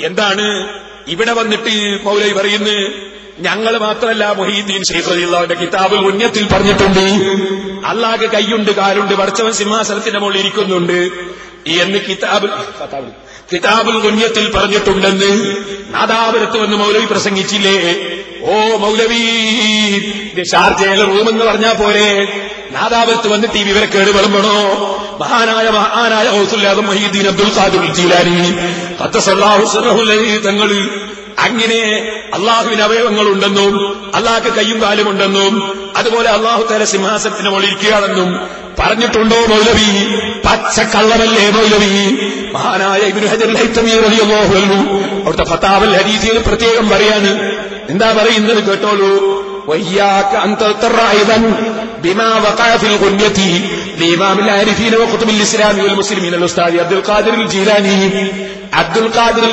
എന്താണ് ഇവിടെ വന്നിട്ട് മൗലവി പറയുന്നു? ഞങ്ങൾ മാത്രമല്ല, മുഹീദ്ദീൻ ശൈഖ് റളിയല്ലാഹുവിന്റെ കിതാബുൽ ഗുന്യത്തിൽ പറഞ്ഞിട്ടുണ്ട്, അല്ലാഹുക്ക് കൈയുണ്ട്, കാലുണ്ട്, പടച്ചവൻ സിംഹാസനത്തിന്റെ മുകളിൽ ഇരിക്കുന്നുണ്ട് എന്ന് കിതാബുൽ ഗുന്യത്തിൽ പറഞ്ഞിട്ടുണ്ടെന്ന് നാദാപുരത്ത് വന്ന് മൗലവി പ്രസംഗിച്ചില്ലേ? ഓ മൗലവി, ഷാർജയിലെ റൂമെന്ന് പറഞ്ഞാ പോരെ, നാദാപുരത്ത് വന്നിട്ട് ഈ വിവരക്കേട് വിളമ്പണോ? മഹാനായ ഗൗസുൽ മുഹീദ്ദീൻ അബ്ദുൽ ഖാദിർ ജീലാനി ഖദ്ദസല്ലാഹു സിർറഹു തങ്ങൾ അങ്ങനെ അള്ളാഹുവിന് അവയവങ്ങളുണ്ടെന്നും അള്ളാഹ്ക്ക് കയ്യും കാലുമുണ്ടെന്നും അതുപോലെ അള്ളാഹു തആല സിംഹാസനത്തിന് മുകളിൽ ഇരിക്കുകയാണെന്നും പറഞ്ഞിട്ടുണ്ടോ മൗലവി? പച്ചക്കള്ളമല്ലേ മൗലവി? മഹാനായ ഇബ്നു ഹജർ ഹൈതമി റളിയല്ലാഹു അൻഹു അവിടുത്തെ ഫതാവൽ ഹദീസിൽ പ്രത്യേകം പറയാണ്. എന്താ പറയുന്നത് കേട്ടോളൂ. വയ്യാക അൻ തതറ അയ്ദൻ ബിമാ വഖഅ ഫിൽ ഗുന്യതി ലിഇമാമിൽ ആരിഫീന വഖുതുബിൽ ഇസ്ലാമി വൽ മുസ്ലിമീന അൽ ഉസ്താദി അബ്ദുൽ ഖാദിർ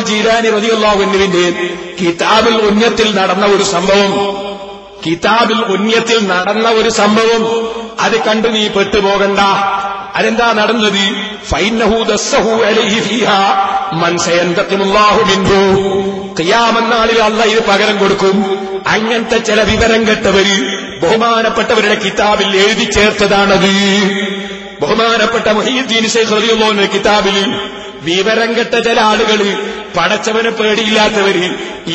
ജീലാനി റളിയല്ലാഹു അൻഹുവിന്റെ കിതാബുൽ ഗുന്യത്തിൽ നടന്ന ഒരു സംഭവം അത് കണ്ടു നീ പെട്ടുപോകണ്ട. അതെന്താ നടന്നത്? ഫൈന്നഹു ദസ്സഹു അലൈഹി ഫീഹാ മൻ സയന്തഖിമുല്ലാഹു മിൻഹു. ഖിയാമത്ത് നാളിൽ അല്ലാഹ് ഇത് പകരം കൊടുക്കും. അങ്ങനത്തെ ചില വിവരം കെട്ടവര് ബഹുമാനപ്പെട്ടവരുടെ കിതാബിൽ എഴുതി ചേർത്തതാണത്. ബഹുമാനപ്പെട്ട മുഹീദ്ദീൻ ശൈഖ് റളിയല്ലാഹു അൻഹു കിതാബിൽ വിവരം കെട്ട ചില ആളുകൾ, പടച്ചവനെ പേടിയില്ലാത്തവര്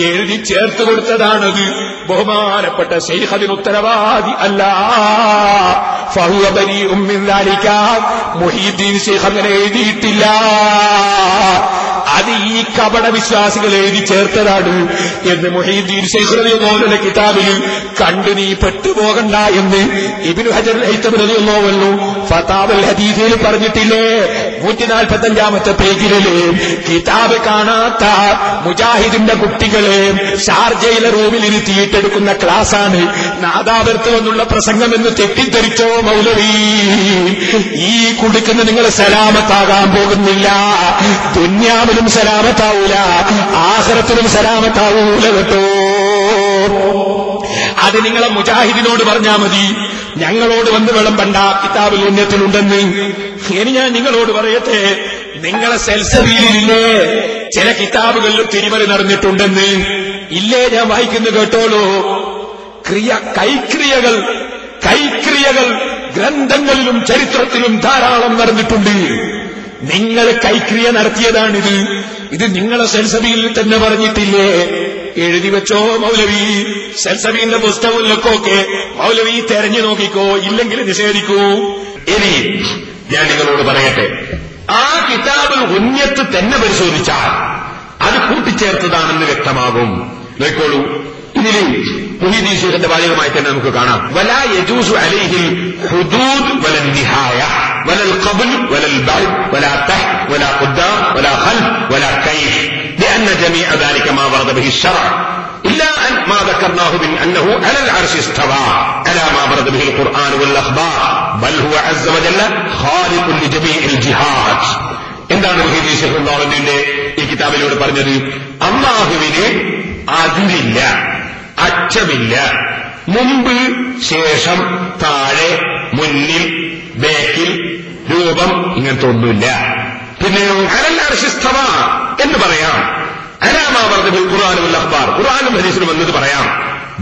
എഴുതി ചേർത്ത് കൊടുത്തതാണത്. ബഹുമാനപ്പെട്ട ശൈഖ് അതിന് ഉത്തരവാദി അല്ല. ഫഹുവ ബരീഉം മിൻ ദാലിക. മുഹീദ്ദീൻ ശൈഖ് അങ്ങനെ എഴുതിയിട്ടില്ല. അത് ഈ കപട വിശ്വാസികൾ എഴുതി ചേർത്തതാണ് എന്ന് മുഹീദ്ദീൻ ശൈഖ് റളിയല്ലാഹു അൻഹുവിന്റെ കിതാബിൽ കണ്ടു നീ പെട്ടുപോകണ്ട എന്ന് ഇബ്നു ഹജർ ഹൈതമി റളിയല്ലാഹു അൻഹു ഫതാവൽ ഹദീസിൽ പറഞ്ഞിട്ടില്ലേ? 145-ാമത്തെ പേജിലെ കിതാബ് കാണാത്ത മുജാഹിദിന്റെ കുട്ടികളെ ഷാർജയിലെ റൂമിൽ ഇരുത്തിയിട്ടെടുക്കുന്ന ക്ലാസാണ് നാദാപുരത്ത് വന്നുള്ള പ്രസംഗമെന്ന് തെറ്റിദ്ധരിച്ചോ മൗലവി? ഈ കുടുക്കുന്ന നിങ്ങൾ സലാമത്താകാൻ പോകുന്നില്ല. ദുന്യാവിലും സലാമത്താവൂല, ആഖിറത്തിലും സലാമത്താവൂല കേട്ടോ. അത് നിങ്ങളെ മുജാഹിദിനോട് പറഞ്ഞാ മതി, ഞങ്ങളോട് വന്ന് വിളമ്പണ്ട. കിതാബുൽ ഗുന്യത്തിലുണ്ടെന്ന്. ഇനി ഞാൻ നിങ്ങളോട് പറയട്ടെ, നിങ്ങളെ സെൽസബീലില്ലേ ചില കിതാബുകളിൽ തിരിമറി നടന്നിട്ടുണ്ടെന്ന്? ഇല്ലേ? ഞാൻ വായിക്കുന്നു കേട്ടോളൂ. കൈക്രിയകൾ ഗ്രന്ഥങ്ങളിലും ചരിത്രത്തിലും ധാരാളം നടന്നിട്ടുണ്ട്. നിങ്ങൾ കൈക്രിയ നടത്തിയതാണിത്. ഇത് നിങ്ങളെ സെൽസബീലിൽ തന്നെ പറഞ്ഞിട്ടില്ലേ? എഴുതി വെച്ചോ മൗലവി. സെൽസബീലിന്റെ പുസ്തകങ്ങളിലൊക്കെ മൗലവി തെരഞ്ഞു നോക്കിക്കോ, ഇല്ലെങ്കിൽ നിഷേധിക്കൂ. ഇനി ഞാൻ നിങ്ങളോട് പറയട്ടെ, ആ കിതാബുൽ ഗുന്യത്ത് തന്നെ പരിശോധിച്ചാൽ അത് കൂട്ടിച്ചേർത്തതാണെന്ന് വ്യക്തമാകും. നോക്കോളൂ, ഇതിൽ മുഹീദ്ദീൻ ശൈഖിന്റെ വാചകമായി തന്നെ നമുക്ക് കാണാം. വലാ യജൂസു അലൈഹിൽ ഹുദൂദ് വലൽ നിഹായ വലൽ ഖബ്ൽ വലൽ ബഅദ് വലാ തഹ് വലാ ഖുദ്ദാം വലാ ഖൽബ് വലാ കൈഫ് لأن جميع ذلك ما ورد به الشرع إلا أن ما ذكرناه من أنه على العرش استوى على ما ورد به القرآن والأخبار بل هو عز وجل خالق لجميع الجهات. എന്താണ് മുഹീദ്ദീൻ ശൈഖ് റളിയല്ലാഹുവിന്റെ ഈ കിതാബിലൂടെ പറഞ്ഞത്? അല്ലാഹുവിന് അതിരില്ല, അറ്റമില്ല. മുമ്പ്, ശേഷം, താഴെ, മുന്നിൽ, ബേക്കിൽ, രൂപം, ഇങ്ങനത്തെ ഒന്നുമില്ല. പിന്നെയോ അലൽ അർശി ഇസ്തവ എന്ന് പറയാം. അലാ മാ വറദ ബിൽ ഖുർആൻ വൽ അഖ്ബാർ, ഖുർആനും ഹദീസിലും വന്നത് പറയാം.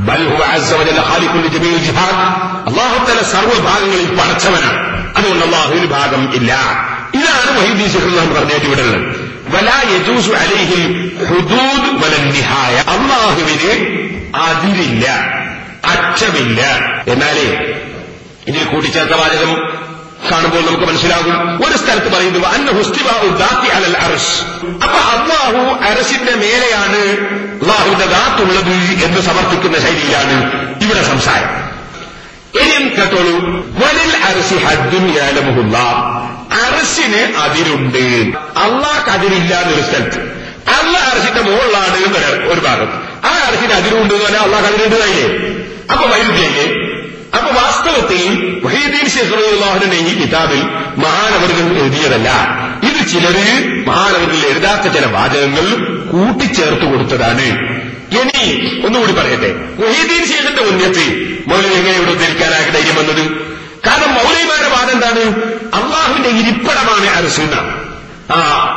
ബൽ ഹുവ അസ്സ വജല്ല ഖാലിഖുൽ ലിജമീഇൽ ജിഹാദ്. അല്ലാഹു തആല സർവ്വഭാഗങ്ങളിൽ പടച്ചവനാണ്. അതുകൊണ്ട് അല്ലാഹുവിന് ഭാഗം ഇല്ല. ഇതാണ് മുഹീദ്ദീൻ ശൈഖ് റളിയല്ലാഹു പറഞ്ഞിട്ട് ഇവിടെ ഉള്ളത്. വലാ യജൂസു അലൈഹിൽ ഹുദൂദ് വലൻ നിഹായ. അല്ലാഹുവിന് അതിരില്ല, അറ്റമില്ല. എന്നാലേ ഇതിൽ കൂട്ടിച്ചേർത്ത വാചകം കാണുമ്പോൾ നമുക്ക് മനസ്സിലാകും. ഒരു സ്ഥലത്ത് പറയുന്നു അന്നഹു ഇസ്തിവാഉ ദാത്തി അലൽ അർശ്. അപ്പൊ അല്ലാഹു അർശിന്റെ മേലെയാണ് അല്ലാഹുവിന്റെ ദാത്തുള്ളത് എന്ന് സമർത്ഥിക്കുന്ന ശൈലിയിലാണ് ഇവിടെ സംസാരം. ഇനിയും കേട്ടോളൂ. വലിൽ അർശി ഹദ്ദുൻ യഅലമുഹുല്ലാഹ്. അർശിന് അതിരുണ്ട്, അല്ലാഹ്ക്ക് അതിരില്ല എന്നൊരു സ്ഥലത്ത്. അല്ലാഹ് അർശിന്റെ മുകളിലാണ് ഒരു ഭാഗം. ആ അർശിന് അതിരുണ്ട് എന്ന് പറഞ്ഞാൽ അല്ലാഹ്ക്ക് അതിരുണ്ടായില്ലേ? അപ്പൊ വൈരുദ്ധ്യയില്ലേ? അപ്പൊ വാസ്തവത്തിൽ മുഹീദ്ദീൻ ശൈഖ് റളിയല്ലാഹുവിന്റെ ഈ കിതാബിൽ മഹാനവറുകൾ എഴുതിയതല്ല. ഇത് ചിലര് മഹാനവറുകൾ എഴുതാത്ത ചില വാചകങ്ങൾ കൂട്ടിച്ചേർത്ത് കൊടുത്തതാണ്. ഇനി ഒന്നുകൂടി പറയട്ടെ, മുഹീദ്ദീൻ ശൈഖിന്റെ ഉന്നത്തി മൗലവി എങ്ങനെയോട് ഉദ്ധരിക്കാനായി ധൈര്യം വന്നത്? കാരണം മൗലവിമാരുടെ വാദം എന്താണ്? അള്ളാഹുവിന്റെ ഇരിപ്പിടമാണ് അർശ്.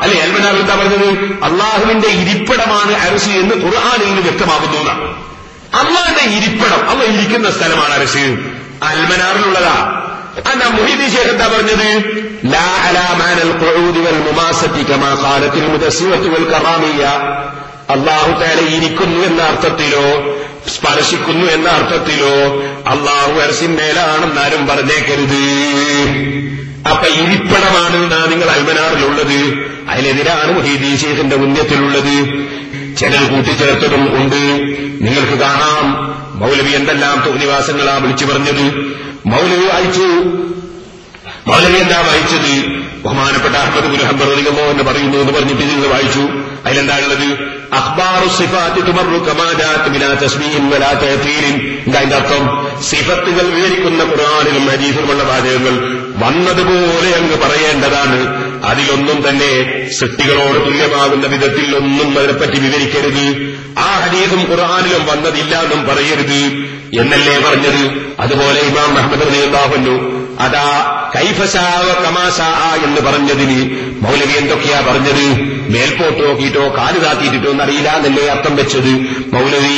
അല്ലെ അൽമനാർ എന്താ പറഞ്ഞത്? അള്ളാഹുവിന്റെ ഇരിപ്പിടമാണ് അർശ് എന്ന് ഖുർആനിൽ നിന്ന് വ്യക്തമാകുന്നു. അള്ളാഹുവിന്റെ ഇരിപ്പിടം, അള്ളാഹ് ഇരിക്കുന്ന സ്ഥലമാണ് അർശ്. അൽമനാറിലുള്ളതാ. അന്നാ മുഹീദ്ദീൻ ശൈഖ് എന്താ പറഞ്ഞത്? ലാ അലാ മാനൽ ഖുഊദി വൽ മുമാസത്തി കമാ ഖാലത്തിൽ മുദസ്സിവത്തു വൽ കറാമിയ. അല്ലാഹു തആല ഇരിക്കുന്നു എന്ന അർത്ഥത്തിലോ സ്പർശിക്കുന്നു എന്ന അർത്ഥത്തിലോ അല്ലാഹു അർശിന്മേലാണെന്നാരും പറഞ്ഞേക്കരുത്. അപ്പൊ ഇരിപ്പിടമാണ് നിങ്ങൾ അൽമനാറിലുള്ളത്. അതിനെതിരാണ് മുഹീദ്ദീൻ ശൈഖിന്റെ ഉന്നത്തിലുള്ളത്. ചിലർ കൂട്ടിച്ചേർത്തതും ഉണ്ട്. നിങ്ങൾക്ക് കാണാം മൗലവി എന്തെല്ലാം തോന്നിവാസങ്ങളാ വിളിച്ചു പറഞ്ഞത്. മൗലവി എന്താ വായിച്ചത്? ബഹുമാനപ്പെട്ട അഹ്മദ് ബിൻ ഹംബൽ റളിയല്ലാഹു അൻഹു പറയുന്നു എന്ന് പറഞ്ഞിട്ട് നിങ്ങൾ വായിച്ചു. അതിലെന്താ ഉള്ളത്? അഖ്ബാറു സിഫാത്തി തുമറു കമാ ജാഅത് ബിലാ തസ്ബീഹിൻ വലാ തഅതീലിൻ. അതിന്റെ അർത്ഥം സിഫത്തുകൾ വിവരിക്കുന്ന ഖുർആനിലും ഹദീസിലുമുള്ള വാചകങ്ങൾ വന്നതുപോലെ അങ്ങ് പറയേണ്ടതാണ്. അതിലൊന്നും തന്നെ സൃഷ്ടികളോട് തുല്യമാകുന്ന വിധത്തിൽ ഒന്നും അതിനെപ്പറ്റി വിവരിക്കരുത്. ആ ഹദീസും ഖുർആനിലും വന്നതില്ല എന്നും പറയരുത് എന്നല്ലേ പറഞ്ഞത്. അതുപോലെ ഇമാം അഹ്മദ് റളിയല്ലാഹു അൻഹു അതാ കൈഫശാ കമാശാ എന്ന് പറഞ്ഞതിന് മൗലവി എന്തൊക്കെയാ പറഞ്ഞത്? മേൽപോട്ട് നോക്കിയിട്ടോ കാല് താത്തിയിട്ടോ എന്നറിയില്ല എന്നല്ലേ അർത്ഥം വെച്ചത്. മൗലവി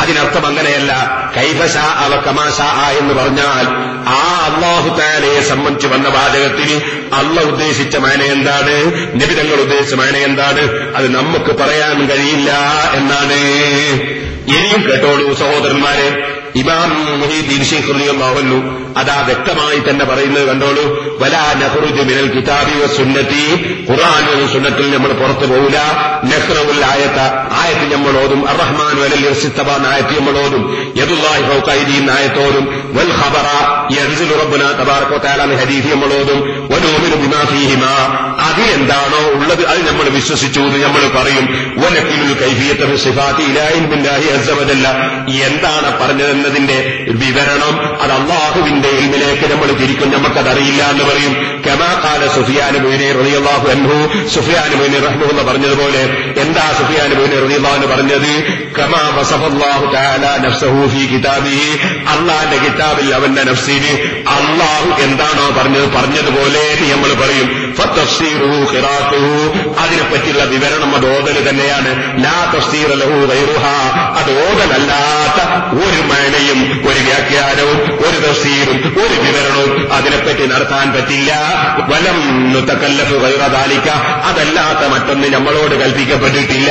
അതിനർത്ഥം അങ്ങനെയല്ല. കൈഫശാ കമാശാ എന്ന് പറഞ്ഞാൽ ആ അല്ലാഹു തആലയെ സംബന്ധിച്ച് വന്ന വാചകത്തിന് അല്ലാഹു ഉദ്ദേശിച്ച മാന എന്താണ്, നബി തങ്ങൾ ഉദ്ദേശിച്ച മാന എന്താണ്, അത് നമുക്ക് പറയാൻ കഴിയില്ല എന്നാണ്. ഇനിയും കേട്ടോളൂ സഹോദരന്മാരെ, ഇമാം മുഹീദ്ദീൻ ശൈഖ് റളിയല്ലാഹു അൻഹു അതാ വ്യക്തമായി തന്നെ പറയുന്നത് കണ്ടോളൂ. വലാ നഖ്റുജു മിനൽ കിതാബി വസുന്നതി. ഖുർആനും സുന്നത്തിൽ നമ്മൾ പുറത്തു പോകില്ല. നഖ്റുൽ ആയത്ത് നമ്മൾ ഓതും. അർറഹ്മാനു അലൽ ഇർസിത്തബ ആയത്ത് നമ്മൾ ഓതും. യദുല്ലാഹി ഫൗക അയ്ദീൻ ആയത്തോതും. വൽ ഖബറ യൻസിലു റബ്ബുനാ തബാറക വതആല ഹദീസ് നമ്മൾ ഓതും. വനുമിനു ബിമാ ഫീഹിമാ. അത് എന്താണോ ഉള്ളത് അത് നമ്മൾ വിശ്വസിച്ചു എന്ന് നമ്മൾ പറയും. വലക്കിലുൽ കൈഫിയത ഫി സിഫാത്തി ഇലാഹിൻ ബില്ലാഹി അസ്സ വജല്ല. എന്താണ് പറഞ്ഞതെന്നതിന്റെ വിവരണം അത് അല്ലാഹുവിന്റെ ഇൽമിലേക്ക് നമ്മൾ തിരിക്കും. നമുക്കതറിയില്ല എന്ന് പറയും. കമാ ഖാല സുഫിയാൻ ഇബ്നു റളിയല്ലാഹു അൻഹു. സുഫിയാൻ ഇബ്നു റഹ്മത്തുള്ളാഹി പറഞ്ഞതുപോലെ എന്താ സുഫിയാൻ ഇബ്നു റളിയല്ലാഹു അൻഹു പറഞ്ഞത്? കമാ വസഫല്ലാഹു തആല നഫ്സഹു ഫീ കിതാബിഹി. അല്ലാഹുവിന്റെ കിതാബിൽ അവന്റെ നഫ്സിനെ അല്ലാഹു എന്താണോ പറഞ്ഞതുപോലെ നമ്മൾ പറയും. ഫതഫ്സീറുഹു ഖിറാഅത്തുഹു. അതിനെപ്പറ്റിയുള്ള വിവരണം അത് ഓതൽ തന്നെയാണ്. ലാ തഫ്സീറ ലഹു ഗൈറുഹാ. അത് ഓതലല്ലാത്ത ഒരു മാനയും ഒരു വ്യാഖ്യാനവും ഒരു തഫ്സീറും ഒരു വിവരണവും അതിനെപ്പറ്റി നടത്താൻ പറ്റില്ല. വലം നുതകല്ലഫു ഗൈറ ദാലിക. അതല്ലാത്ത മറ്റൊന്ന് നമ്മളോട് കൽപ്പിക്കപ്പെട്ടിട്ടില്ല.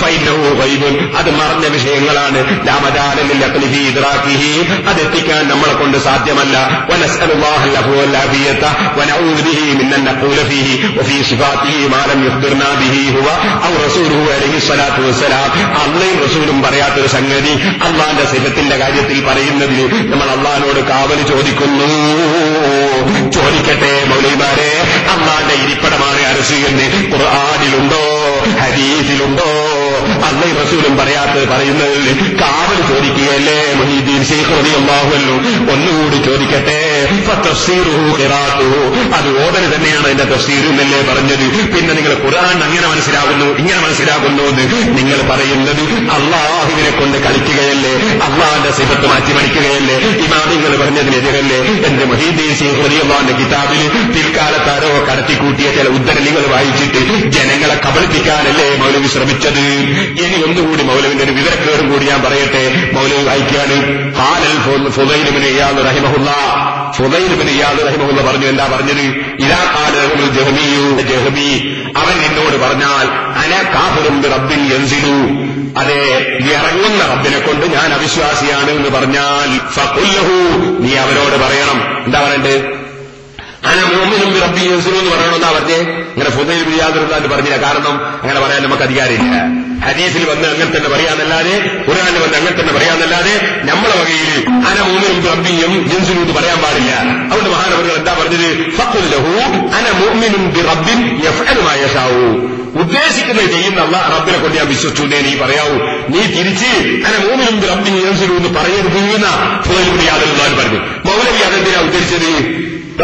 ഫൈനഹു ഗൈബുൻ. അത് മറഞ്ഞ വിഷയങ്ങളാണ്. ലാ മജാല ലിൽ അഖ്ലി ഫീ ഇദ്റാകിഹി. അതെത്തിക്കാൻ നമ്മളെ കൊണ്ട് സാധ്യമല്ല. വനസ്അലുല്ലാഹൽ അഫ്വ വൽ ആഫിയത വനഊദു ബിഹി മിൻ അൻ നഖൂല ഫീഹി വഫീ സിഫാതിഹി മാ ലം യുഖ്ബിർനാ ബിഹി ഹുവ ഔ റസൂലുഹു അലൈഹി സ്വലാത്തു വസ്സലാം. അല്ലാഹുവും റസൂലും പറയാത്തൊരു സംഗതി അല്ലാഹുവിന്റെ സിഫത്തിന്റെ കാര്യത്തിൽ പറയുന്നതിന് നമ്മൾ അല്ലാഹുവിനോട് കാവല് ചോദിക്കുന്നു. ചോദിക്കട്ടെ മൗലവിമാരെ, അല്ലാഹുവിന്റെ ഇരിപ്പിടമാണ് അർശ് എന്ന് ഖുർആനിലുണ്ടോ ഹദീസിലുണ്ടോ? അല്ലാഹുവും റസൂലും പറയാത്തത് പറയുന്നതിൽ കാവല് ചോദിക്കുകയല്ലേ മുഹീദ്ദീൻ ശൈഖ് റളിയല്ലാഹു അൻഹു. ഒന്നുകൂടി ചോദിക്കട്ടെ. ഫതഫ്സീറുഹു ഖിറാഅത്തുഹു. അത് ഓതൽ തന്നെയാണ് അതിന്റെ തഫ്സീർ എന്നല്ലേ പറഞ്ഞത്. പിന്നെ നിങ്ങൾ ഖുർആൻ അങ്ങനെ മനസ്സിലാകുന്നു ഇങ്ങനെ മനസ്സിലാകുന്നു എന്ന് നിങ്ങൾ പറയുന്നത് അല്ലാഹുവിനെ കൊണ്ട് കളിക്കുകയല്ലേ, അല്ലാഹുവിന്റെ സിഫത്ത് മാറ്റിമറിക്കുകയല്ലേ, ഇമാമിങ്ങൾ പറഞ്ഞതിനെതിരല്ലേ എന്ന് മുഹീദ്ദീൻ ശൈഖ് റളിയല്ലാഹു അൻഹു കിതാബിൽ പിൽക്കാലത്താരോ കടത്തിക്കൂട്ടിയ ചില ഉദ്ധരണികൾ വായിച്ചിട്ട് ജനങ്ങളെ കബളിപ്പിക്കാനല്ലേ മൗലവി ശ്രമിച്ചത്. ഇനി ഒന്നുകൂടി മൗലവിന്റെ ഒരു വിവരക്കേടും കൂടി ഞാൻ പറയട്ടെ. മൗലവി വായിക്കാണ്. ഖാലൽ ഫുദൈൽ ഇബ്നു ഇയാദ് റഹിമഹുല്ലാഹ്. ഫുദൈൽ ഇബ്നു ഇയാദ് റഹിമഹുല്ലാഹ് പറഞ്ഞു. എന്താ പറഞ്ഞത്? ഇദാ ഖാല ലഹുൽ ജഹ്മി. അവൻ എന്നോട് പറഞ്ഞാൽ അന കാഫിറുൻ ബി റബ്ബിൻ യൻസിലു. അതെ, ഇറങ്ങുന്ന റബ്ബിനെ കൊണ്ട് ഞാൻ അവിശ്വാസിയാണ് എന്ന് പറഞ്ഞാൽ ഫഖുൽ ലഹു. നീ അവരോട് പറയണം. എന്താ പറയണ്ടേ? അന മുഅ്മിനും ബി റബ്ബി യൻസിലു എന്ന് പറയണമെന്നാ പറഞ്ഞേ. ഇങ്ങനെ ഫുദൈൽ ഇബ്നു ഇയാദ് റളിയല്ലാഹു പറഞ്ഞില്ല. കാരണം അങ്ങനെ പറയാൻ നമുക്ക് അധികാരമില്ല. ഹദീസിൽ വന്ന് അങ്ങനെ തന്നെ പറയാന്നല്ലാതെ, ഖുർആനിൽ വന്ന് അങ്ങനെ തന്നെ പറയാന്നല്ലാതെ നമ്മളെ വകയിൽ അന മുഅ്മിനും ബി റബ്ബി യൻസിലു എന്ന് പറയാൻ പാടില്ല. അതുകൊണ്ട് മഹാനവറുകൾ എന്താ പറഞ്ഞത്? ഫഖുൽ ലഹു അന മുഅ്മിനും ബി റബ്ബിൻ യഫ്അലു മാ യശാഉ. ഉദ്ദേശിക്കുന്നത് ചെയ്യുന്ന അല്ലാഹ് റബ്ബിനെ കൊണ്ട് ഞാൻ വിശ്വസിച്ചു എന്നേ നീ പറയാവൂ. നീ തിരിച്ച് അന മുഅ്മിനും ബി റബ്ബിൻ യൻസിലു എന്ന് പറയരുത് എന്ന ഫുദൈൽ ഇബ്നു ഇയാദ് റളിയല്ലാഹു പറഞ്ഞു. മൗലവി അതെന്തിനാ ഉദ്ദേശിച്ചത്?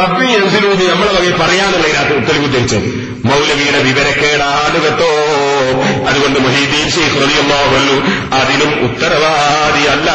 റബ്ബി യൻസിലു എന്ന് നമ്മളെ വകയിൽ പറയാനുള്ളതിനകത്ത് ഉത്തരവ് ഉദ്ദേശിച്ചത്. മൗലവിയുടെ വിവരക്കേടാണ് കേട്ടോ. അതുകൊണ്ട് മുഹീദ്ദീൻ ശൈഖ് റളിയല്ലാഹു അൻഹു അതിനും ഉത്തരവാദിയല്ല.